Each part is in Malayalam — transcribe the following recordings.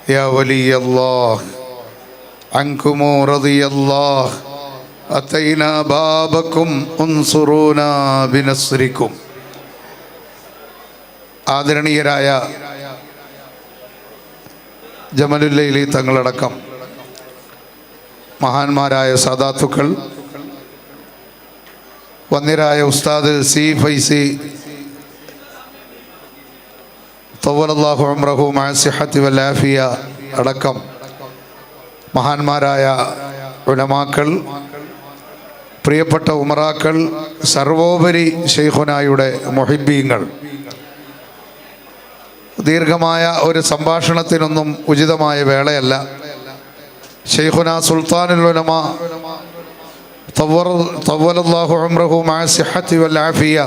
يا ولي الله عنكم رضي الله أتينا بابكم انصرونا بنصركم. ആദരണീയരായ ജമലുല്ലൈലി തങ്ങളടക്കം മഹാന്മാരായ സാദാത്തുക്കൾ, വന്ദ്യരായ ഉസ്താദ് സി ഫൈസി തവ്വലല്ലാഹു ഉംറഹു മഅ സിഹത്തി വൽ ആഫിയ അടക്കം മഹാന്മാരായ ഉലമാക്കൾ, പ്രിയപ്പെട്ട ഉമറാക്കൾ, സർവോപരി ശൈഖുനായുടെ മുഹിബ്ബീങ്ങൾ, ദീർഘമായ ഒരു സംഭാഷണത്തിനൊന്നും ഉചിതമായ വേളയല്ല. ശൈഖുന സുൽത്താനുൽ ഉലമ തവ്വലല്ലാഹു ഉംറഹു മഅ സിഹത്തി വൽ ആഫിയ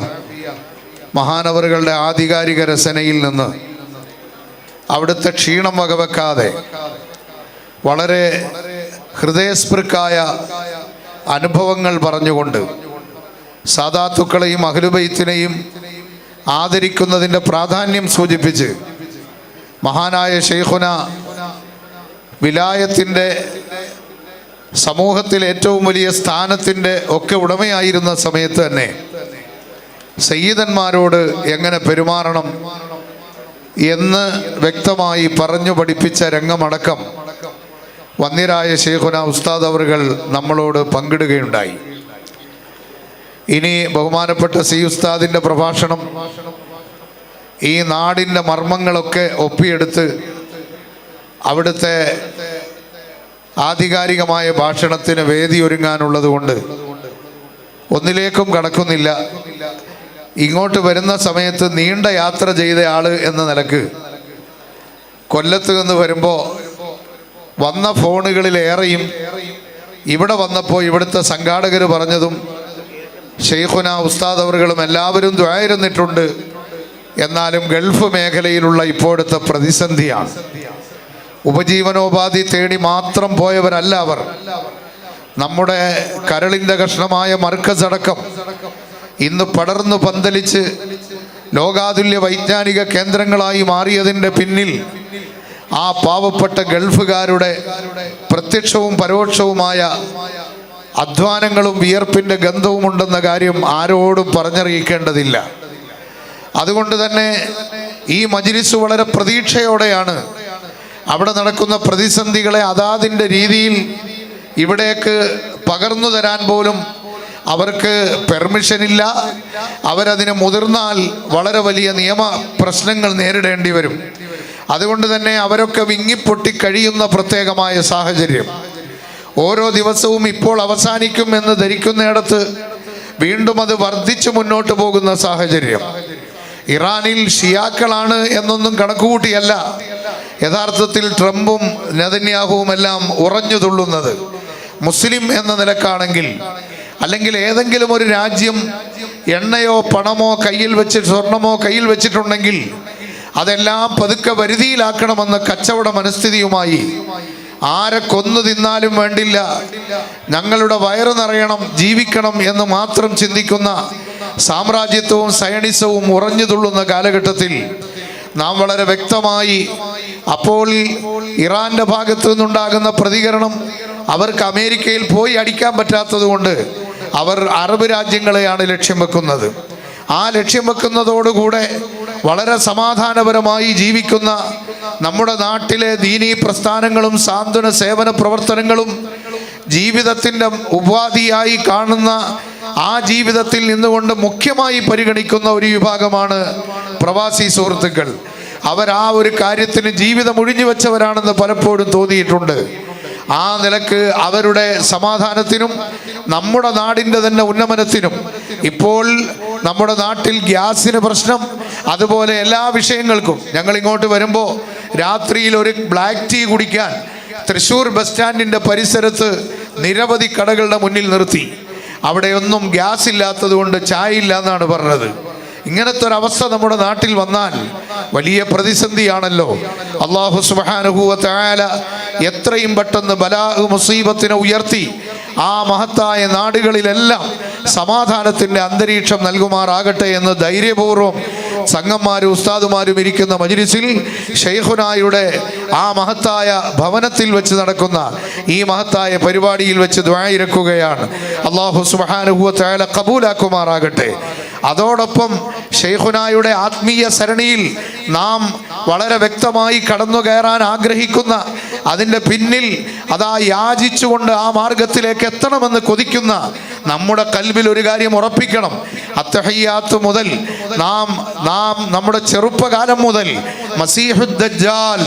മഹാനവറുകളുടെ ആധികാരിക രചനയിൽ നിന്ന് അവിടുത്തെ ക്ഷീണം വകവെക്കാതെ വളരെ ഹൃദയസ്പൃക്കായ അനുഭവങ്ങൾ പറഞ്ഞുകൊണ്ട് സാദാത്തുക്കളെയും അഹ്ലുബൈത്തിനെയും ആദരിക്കുന്നതിൻ്റെ പ്രാധാന്യം സൂചിപ്പിച്ച് മഹാനായ ശൈഖുന വിലായത്തിൻ്റെ സമൂഹത്തിൽ ഏറ്റവും വലിയ സ്ഥാനത്തിൻ്റെ ഒക്കെ ഉടമയായിരുന്ന സമയത്ത് തന്നെ സയ്യിദന്മാരോട് എങ്ങനെ പെരുമാറണം എന്ന് വ്യക്തമായി പറഞ്ഞു പഠിപ്പിച്ച രംഗമടക്കം വന്ദ്യരായ ശൈഖുന ഉസ്താദ് അവറുകൾ നമ്മളോട് പങ്കിടുകയുണ്ടായി. ഇനി ബഹുമാനപ്പെട്ട സി ഉസ്താദിൻ്റെ പ്രഭാഷണം ഈ നാടിൻ്റെ മർമ്മങ്ങളൊക്കെ ഒപ്പിയെടുത്ത് അവിടുത്തെ ആധികാരികമായ ഭാഷണത്തിന് വേദി ഒരുങ്ങാനുള്ളത് കൊണ്ട് ഒന്നിലേക്കും കടക്കുന്നില്ല. ഇങ്ങോട്ട് വരുന്ന സമയത്ത് നീണ്ട യാത്ര ചെയ്ത ആൾ എന്ന നിലക്ക് കൊല്ലത്ത് നിന്ന് വരുമ്പോൾ വന്ന ഫോണുകളിലേറെയും ഇവിടെ വന്നപ്പോൾ ഇവിടുത്തെ സംഘാടകർ പറഞ്ഞതും ശൈഖുന ഉസ്താദ് അവറുകളും എല്ലാവരും ദുആയിരുന്നിട്ടുണ്ട്. എന്നാലും ഗൾഫ് മേഖലയിലുള്ള ഇപ്പോഴത്തെ പ്രതിസന്ധിയാണ്. ഉപജീവനോപാധി തേടി മാത്രം പോയവരല്ല അവർ. നമ്മുടെ കരളിൻ്റെ കഷ്ണമായ മർക്കസ് അടക്കം ഇന്ന് പടർന്നു പന്തലിച്ച് ലോകാതുല്യ വൈജ്ഞാനിക കേന്ദ്രങ്ങളായി മാറിയതിൻ്റെ പിന്നിൽ ആ പാവപ്പെട്ട ഗൾഫുകാരുടെ പ്രത്യക്ഷവും പരോക്ഷവുമായ അധ്വാനങ്ങളും വിയർപ്പിൻ്റെ ഗന്ധവുമുണ്ടെന്ന കാര്യം ആരോടും പറഞ്ഞറിയിക്കേണ്ടതില്ല. അതുകൊണ്ട് തന്നെ ഈ മജ്ലിസ് വളരെ പ്രതീക്ഷയോടെയാണ് അവിടെ നടക്കുന്ന പ്രതിസന്ധികളെ അതാതിൻ്റെ രീതിയിൽ ഇവിടേക്ക് പകർന്നു തരാൻ പോലും അവർക്ക് പെർമിഷനില്ല. അവരതിന് മുതിർന്നാൽ വളരെ വലിയ നിയമ പ്രശ്നങ്ങൾ നേരിടേണ്ടി വരും. അതുകൊണ്ട് തന്നെ അവരൊക്കെ വിങ്ങിപ്പൊട്ടി കഴിയുന്ന പ്രത്യേകമായ സാഹചര്യം. ഓരോ ദിവസവും ഇപ്പോൾ അവസാനിക്കും എന്ന് ധരിക്കുന്നിടത്ത് വീണ്ടും അത് വർദ്ധിച്ചു മുന്നോട്ട് പോകുന്ന സാഹചര്യം. ഇറാനിൽ ഷിയാക്കളാണ് എന്നൊന്നും കണക്കുകൂട്ടിയല്ല യഥാർത്ഥത്തിൽ ട്രംപും നെതന്യാഹുവും എല്ലാം ഉറഞ്ഞു തുള്ളുന്നത്. മുസ്ലിം എന്ന നിലക്കാണെങ്കിൽ, അല്ലെങ്കിൽ ഏതെങ്കിലും ഒരു രാജ്യം എണ്ണയോ പണമോ കയ്യിൽ വെച്ച് സ്വർണമോ കയ്യിൽ വെച്ചിട്ടുണ്ടെങ്കിൽ അതെല്ലാം പതുക്കെ വരുതിയിലാക്കണമെന്ന കച്ചവട മനസ്ഥിതിയുമായി ആരെ കൊന്നു തിന്നാലും വേണ്ടില്ല, ഞങ്ങളുടെ വയറ് നിറയണം, ജീവിക്കണം എന്ന് മാത്രം ചിന്തിക്കുന്ന സാമ്രാജ്യത്വവും സയണിസവും ഉറഞ്ഞു തുള്ളുന്ന കാലഘട്ടത്തിൽ നാം വളരെ വ്യക്തമായി അപ്പോൾ ഇറാന്റെ ഭാഗത്തു നിന്നുണ്ടാകുന്ന പ്രതികരണം അവർക്ക് അമേരിക്കയിൽ പോയി അടിക്കാൻ പറ്റാത്തത് കൊണ്ട് അവർ അറബ് രാജ്യങ്ങളെയാണ് ലക്ഷ്യം വെക്കുന്നത്. ആ ലക്ഷ്യം വെക്കുന്നതോടുകൂടെ വളരെ സമാധാനപരമായി ജീവിക്കുന്ന നമ്മുടെ നാട്ടിലെ ദീനീ പ്രസ്ഥാനങ്ങളും സാന്ത്വന സേവന പ്രവർത്തനങ്ങളും ജീവിതത്തിൻ്റെ ഉപാധിയായി കാണുന്ന ആ ജീവിതത്തിൽ നിന്നുകൊണ്ട് മുഖ്യമായി പരിഗണിക്കുന്ന ഒരു വിഭാഗമാണ് പ്രവാസി സുഹൃത്തുക്കൾ. അവർ ആ ഒരു കാര്യത്തിന് ജീവിതം ഒഴിഞ്ഞു വെച്ചവരാണെന്ന് പലപ്പോഴും തോന്നിയിട്ടുണ്ട്. ആ നിലക്ക് അവരുടെ സമാധാനത്തിനും നമ്മുടെ നാടിൻ്റെ തന്നെ ഉന്നമനത്തിനും ഇപ്പോൾ നമ്മുടെ നാട്ടിൽ ഗ്യാസിന് പ്രശ്നം, അതുപോലെ എല്ലാ വിഷയങ്ങൾക്കും ഞങ്ങൾ ഇങ്ങോട്ട് വരുമ്പോൾ രാത്രിയിൽ ഒരു ബ്ലാക്ക് ടീ കുടിക്കാൻ തൃശ്ശൂർ ബസ് സ്റ്റാൻഡിൻ്റെ പരിസരത്ത് നിരവധി കടകളുടെ മുന്നിൽ നിർത്തി. അവിടെയൊന്നും ഗ്യാസ് ഇല്ലാത്തത് കൊണ്ട് ചായ ഇല്ല എന്നാണ് പറഞ്ഞത്. ഇങ്ങനത്തെ ഒരവസ്ഥ നമ്മുടെ നാട്ടിൽ വന്നാൽ വലിയ പ്രതിസന്ധിയാണല്ലോ. അല്ലാഹു സുബ്ഹാനഹു വ തആല എത്രയും പെട്ടെന്ന് ബലാ മുസീബത്തിനെ ഉയർത്തി ആ മഹത്തായ നാടുകളിലെല്ലാം സമാധാനത്തിൻ്റെ അന്തരീക്ഷം നൽകുമാറാകട്ടെ എന്ന് ധൈര്യപൂർവ്വം സംഘന്മാരും ഉസ്താദുമാരും ഇരിക്കുന്ന മജ്‌ലിസിൽ ഷെയ്ഖുനായുടെ ആ മഹത്തായ ഭവനത്തിൽ വെച്ച് നടക്കുന്ന ഈ മഹത്തായ പരിപാടിയിൽ വെച്ച് ദുആ ഇറക്കുകയാണ്. അല്ലാഹു സുബ്ഹാനഹു വ തആല ഖബൂലാക്കുമാറാകട്ടെ. അതോടൊപ്പം ഷെയ്ഖുനായുടെ ആത്മീയ സരണിയിൽ നാം വളരെ വ്യക്തമായി കടന്നു കയറാൻ ആഗ്രഹിക്കുന്ന, അതിൻ്റെ പിന്നിൽ അതാ യാചിച്ചുകൊണ്ട് ആ മാർഗത്തിലേക്ക് എത്തണമെന്ന് കൊതിക്കുന്ന നമ്മുടെ കൽബിൽ ഒരു കാര്യം ഉറപ്പിക്കണം. അത്തഹിയ്യാത്ത് മുതൽ നാം നമ്മുടെ ചെറുപ്പകാലം മുതൽ മസീഹുദ് ദജ്ജാൽ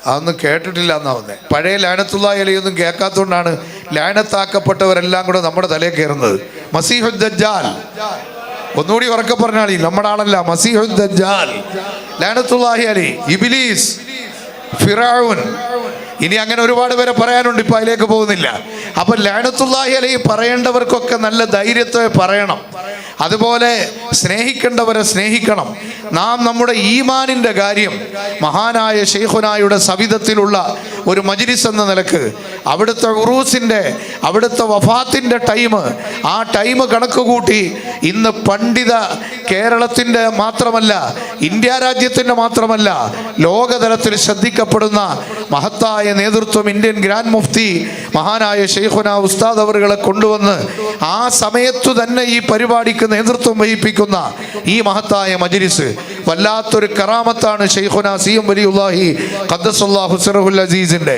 അതൊന്നും കേട്ടിട്ടില്ല എന്നാ വന്നേ. പഴയ ലഅനത്തുല്ലാഹി അലൈഹിയൊന്നും കേൾക്കാത്തതുകൊണ്ടാണ് ലഅനത്താക്കപ്പെട്ടവരെല്ലാം കൂടെ നമ്മുടെ തലയിൽ കയറുന്നത്. മസീഹുദ് ദജ്ജാൽ ഒന്നുകൂടി ഉറക്കെ പറഞ്ഞാൽ നമ്മുടെ ആളല്ല. മസീഹുദ് ദജ്ജാൽ, ലഅനത്തുല്ലാഹി അലൈഹി, ഇബ്ലീസ്, ഫിറഔൻ, ഇനി അങ്ങനെ ഒരുപാട് പേരെ പറയാനുണ്ട്, ഇപ്പൊ അതിലേക്ക് പോകുന്നില്ല. അപ്പൊ ലഅനത്തുല്ലാഹി അലൈഹി പറയേണ്ടവർക്കൊക്കെ നല്ല ധൈര്യത്തെ പറയണം. അതുപോലെ സ്നേഹിക്കേണ്ടവരെ സ്നേഹിക്കണം. നാം നമ്മുടെ ഈമാനിൻ്റെ കാര്യം മഹാനായ ഷെയ്ഖുനായുടെ സവിധത്തിലുള്ള ഒരു മജ്‌ലിസ് എന്ന നിലക്ക് അവിടുത്തെ ഉറൂസിൻ്റെ, അവിടുത്തെ വഫാത്തിൻ്റെ ആ ടൈം കണക്ക് കൂട്ടി ഇന്ന് പണ്ഡിത കേരളത്തിൻ്റെ മാത്രമല്ല, ഇന്ത്യ രാജ്യത്തിൻ്റെ മാത്രമല്ല, ലോകതലത്തിൽ ശ്രദ്ധിക്കപ്പെടുന്ന മഹത്തായ നേതൃത്വം ഇന്ത്യൻ ഗ്രാൻഡ് മുഫ്തി മഹാനായ ഷെയ്ഖുനാ ഉസ്താദ് അവറുകളെ കൊണ്ടുവന്ന് ആ സമയത്തു തന്നെ ഈ പരിപാടിക്ക് നേതൃത്വം വഹിപ്പിക്കുന്ന ഈ മഹത്തായ മജ്‌ലിസ് വല്ലാത്തൊരു കറാമത്താണ്. ഷെയ്ഖുനാ സി.എം. വലിയുല്ലാഹി ഖദ്ദസല്ലാഹു സിറഹുൽ അസീസിൻ്റെ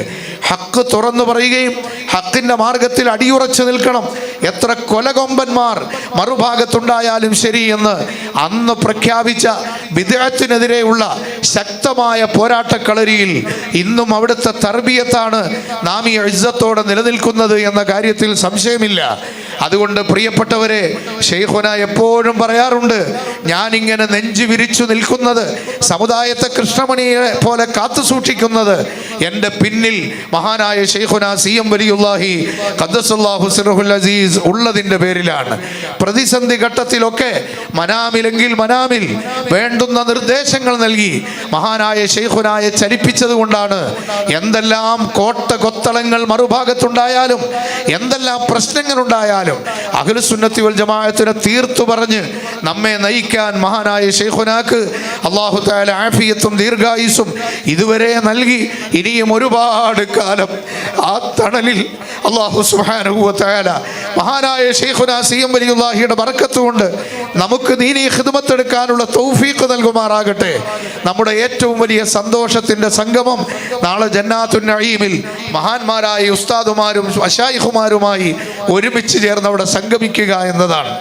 ഹക്ക് തുറന്നു പറയുകയും ഹക്കിൻ്റെ മാർഗത്തിൽ അടിയുറച്ചു നിൽക്കണം. എത്ര കൊലകൊമ്പന്മാർ മറുഭാഗത്തുണ്ടായാലും ശരി എന്ന് അന്ന് പ്രഖ്യാപിച്ച ബിദ്അത്തിനെതിരെയുള്ള ശക്തമായ പോരാട്ടക്കളരിയിൽ ഇന്നും അവിടുത്തെ തർബിയത്താണ് നാം ഈ ഇസ്സത്തോടെ നിലനിൽക്കുന്നത് എന്ന കാര്യത്തിൽ സംശയമില്ല. അതുകൊണ്ട് പ്രിയപ്പെട്ടവരെ, ഷെയ്ഖുന എപ്പോഴും പറയാറുണ്ട്, ഞാനിങ്ങനെ നെഞ്ചു വിരിച്ചു നിൽക്കുന്നത്, സമുദായത്തെ കൃഷ്ണമണിയെ പോലെ കാത്തു സൂക്ഷിക്കുന്നത് എൻ്റെ പിന്നിൽ മഹാനായ ഷെയ്ഖുന സി.എം. വലിയുല്ലാഹി ഖദ്ദസല്ലാഹു സിറഹുൽ അസീസ് ഉള്ളതിൻ്റെ പേരിലാണ്. പ്രതിസന്ധി ഘട്ടത്തിലൊക്കെ മനാമിലെങ്കിൽ മനാമിൽ വേണ്ടുന്ന നിർദ്ദേശങ്ങൾ നൽകി മഹാനായ ഷെയ്ഖുനായെ ചലിപ്പിച്ചത് കൊണ്ടാണ് എന്തെല്ലാം കൊത്തളങ്ങൾ മറുഭാഗത്തുണ്ടായാലും, എന്തെല്ലാം പ്രശ്നങ്ങളുണ്ടായാലും അഹ്ലുസുന്നത്തി വൽ ജമാഅത്തിനെ തീർത്തു പറഞ്ഞ് നമ്മെ നയിക്കാൻ മഹാനായ ഷെയ്ഖുനാക്ക് അല്ലാഹു തആല ആഫിയത്തും ദീർഘായുസ്സും ഇതുവരെ നൽകി ഇനിയും ഒരുപാട് കാലം ആ തണലിൽ അല്ലാഹു സുബ്ഹാനഹു വ തആല മഹാനായ ഷെയ്ഖുനാ സി.എം. വലിയുല്ലാഹിയുടെ ബർക്കത്ത് കൊണ്ട് നമുക്ക് ദീനീ ഖിദ്മത്ത് എടുക്കാനുള്ള തൗഫീഖ് നൽകുമാറാകട്ടെ. നമ്മുടെ ഏറ്റവും വലിയ സന്തോഷത്തിൻ്റെ സംഗമം നാളെ ജന്നാത്തുൻ നഈമിൽ മഹാന്മാരായ ഉസ്താദുമാരും മശായിഖുമാരുമായി ഒരുമിച്ച് ചേർന്ന് അവിടെ സംഗമിക്കുക എന്നതാണ്.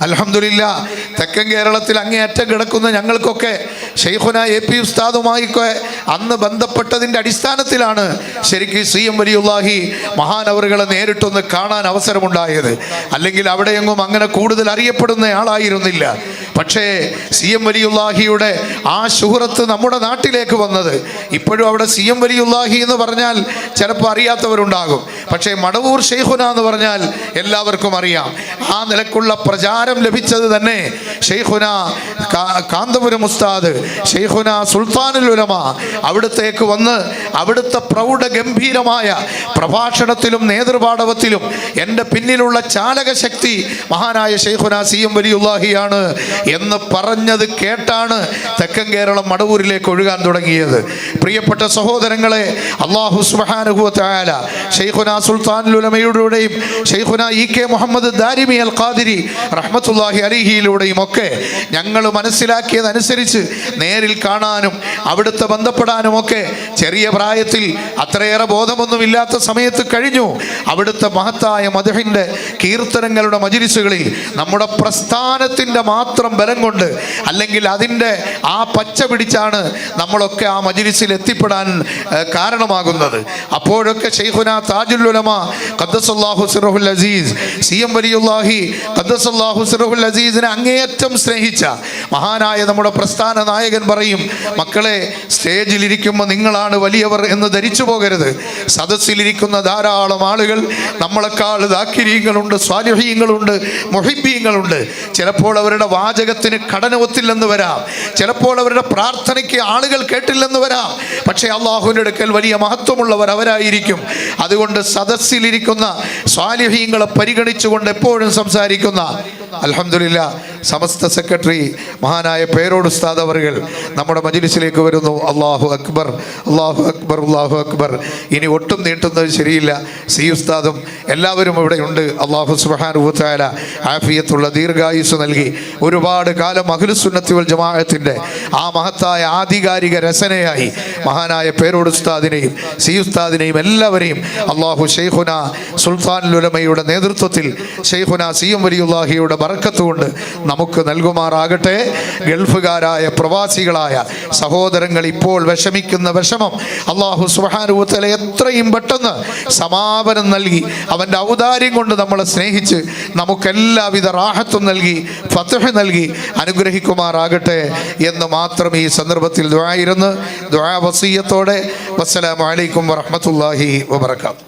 അൽഹംദുലില്ലാഹ്, തെക്കൻ കേരളത്തിൽ അങ്ങേയറ്റം കിടക്കുന്ന ഞങ്ങൾക്കൊക്കെ ഷെയ്ഖുന എ.പി. ഉസ്താദുമായിക്കെ അന്ന് ബന്ധപ്പെട്ടതിൻ്റെ അടിസ്ഥാനത്തിലാണ് ശരിക്കും സി.എം. വലിയുല്ലാഹി മഹാനവറുകളെ നേരിട്ടൊന്ന് കാണാൻ അവസരമുണ്ടായത്. അല്ലെങ്കിൽ അവിടെയെങ്ങും അങ്ങനെ കൂടുതൽ അറിയപ്പെടുന്ന ആളായിരുന്നില്ല. പക്ഷേ സി.എം. വലിയുല്ലാഹിയുടെ ആ ശുഹ്റത്ത് നമ്മുടെ നാട്ടിലേക്ക് വന്നത്, ഇപ്പോഴും അവിടെ സി.എം. വലിയുല്ലാഹി എന്ന് പറഞ്ഞാൽ ചിലപ്പോൾ അറിയാത്തവരുണ്ടാകും. പക്ഷേ മടവൂർ ഷെയ്ഖുന എന്ന് പറഞ്ഞാൽ എല്ലാവർക്കും അറിയാം. ആ നിലക്കുള്ള പ്രചാരം ലഭിച്ചത് തന്നെ ഷെയ്ഖുന കാന്തപുരം ഉസ്താദ്, ഷെയ്ഖുന സുൽത്താനുൽ ഉലമ അവിടത്തേക്ക് വന്ന് അവിടുത്തെ പ്രൗഢ ഗംഭീരമായ പ്രഭാഷണത്തിലും നേതൃപാടവത്തിലും എൻ്റെ പിന്നിലുള്ള ചാലകശക്തി മഹാനായ ഷെയ്ഖുന സി.എം. വലിയുല്ലാഹിയാണ് എന്ന് പറഞ്ഞത് കേട്ടാണ് തെക്കൻ കേരളം മടവൂരിലേക്ക് ഒഴുകാൻ തുടങ്ങിയത്. പ്രിയപ്പെട്ട സഹോദരങ്ങളെ, അല്ലാഹു സുബ്ഹാനഹു വ തആല ഷെയ്ഖുന സുൽത്താനുൽ ഉലമയുടെയും ഷെയ്ഖുന ഇ.കെ. മുഹമ്മദ് ദാരിമി അൽ ഖാദിരി റഹ്മത്തുള്ളാഹി അലൈഹിയിലൂടെയും ഒക്കെ ഞങ്ങൾ മനസ്സിലാക്കിയതനുസരിച്ച് നേരിൽ കാണാനും അവിടുത്തെ ബന്ധപ്പെടാനുമൊക്കെ ചെറിയ പ്രായത്തിൽ അത്രയേറെ ബോധമൊന്നുമില്ലാത്ത സമയത്ത് കഴിഞ്ഞു. അവിടുത്തെ മഹത്തായ മദ്ഹിൻ്റെ കീർത്തനങ്ങളുടെ മജ്‌ലിസുകളിൽ നമ്മുടെ പ്രസ്ഥാനത്തിൻ്റെ മാത്രം ബലം കൊണ്ട്, അല്ലെങ്കിൽ അതിൻ്റെ ആ പച്ച പിടിച്ചാണ് നമ്മളൊക്കെ ആ മജ്‌ലിസിൽ എത്തിപ്പെടാൻ കാരണമാകുന്നത്. അപ്പോഴൊക്കെ ഷെയ്ഖുന താജുൽ ഉലമ ഖദ്ദസല്ലാഹു സിറഹുൽ അസീസ് സി.എം. വലിയുല്ലാഹി ഖദ്ദസല്ലാഹു സിറഹുൽ അസീസിനെ അങ്ങേയറ്റം സ്നേഹിച്ച മഹാനായ നമ്മുടെ പ്രസ്ഥാന നായകൻ പറയും, മക്കളെ, സ്റ്റേജിലിരിക്കുമ്പോൾ നിങ്ങളാണ് വലിയവർ എന്ന് ധരിച്ചു പോകരുത്. സദസ്സിലിരിക്കുന്ന ധാരാളം ആളുകൾ നമ്മളെക്കാൾ ദാക്കിരീങ്ങളുണ്ട്, സ്വാലിഹീങ്ങളുണ്ട്, മുഹിബ്ബീങ്ങളുണ്ട്. ചിലപ്പോൾ അവരുടെ വാചകത്തിന് ഘടന ഒത്തില്ലെന്ന് വരാം, ചിലപ്പോൾ അവരുടെ പ്രാർത്ഥനയ്ക്ക് ആളുകൾ കേട്ടില്ലെന്ന് വരാം. പക്ഷേ അള്ളാഹുവിൻ്റെ അടുക്കൽ വലിയ മഹത്വമുള്ളവർ അവരായിരിക്കും. അതുകൊണ്ട് സദസ്സിലിരിക്കുന്ന സ്വാലിഹീങ്ങളെ പരിഗണിച്ചുകൊണ്ട് എപ്പോഴും സംസാരിക്കുന്ന അൽഹംദുലില്ലാ സമസ്ത സെക്രട്ടറി മഹാനായ പേരോട് ഉസ്താദ് അവറുകൾ നമ്മുടെ മജ്‌ലിസിലേക്ക് വരുന്നു. അല്ലാഹു അക്ബർ, അല്ലാഹു അക്ബർ, അല്ലാഹു അക്ബർ. ഇനി ഒട്ടും നീട്ടുന്നത് ശരിയില്ല. സി ഉസ്താദും എല്ലാവരും ഇവിടെ ഉണ്ട്. അല്ലാഹു സുബ്ഹാനഹു വ തആല ആഫിയത്തുള്ള ദീർഘായുസ് നൽകി ഒരുപാട് കാലം അഹ്ലുസുന്നത്തി വൽ ജമാഅത്തിന്റെ ആ മഹത്തായ ആധികാരിക രചനയായി മഹാനായ പേരോട് ഉസ്താദിനെയും സി ഉസ്താദിനെയും എല്ലാവരെയും അല്ലാഹു ശൈഖുന സുൽത്താനുൽ ഉലമയുടെ നേതൃത്വത്തിൽ ശൈഖുന സി എം വലിയുല്ലാഹിയുടെ ബറക്കത്ത് കൊണ്ട് നമുക്ക് നൽകുമാറാകട്ടെ. ഗൾഫുകാരായ പ്രവാസികളായ സഹോദരങ്ങൾ ഇപ്പോൾ വിഷമിക്കുന്ന വിഷമം അല്ലാഹു സുബ്ഹാനഹു വ തആല എത്രയും പെട്ടെന്ന് സമാപനം നൽകി അവൻ്റെ ഔദാര്യം കൊണ്ട് നമ്മളെ സ്നേഹിച്ച് നമുക്കെല്ലാവിധ റാഹത്തും നൽകി ഫത്ഹ് നൽകി അനുഗ്രഹിക്കുമാറാകട്ടെ എന്ന് മാത്രം ഈ സന്ദർഭത്തിൽ ദുആ വസിയ്യത്തോടെ വസ്സലാമു അലൈക്കും വറഹ്മത്തുള്ളാഹി വബറകാതുഹു.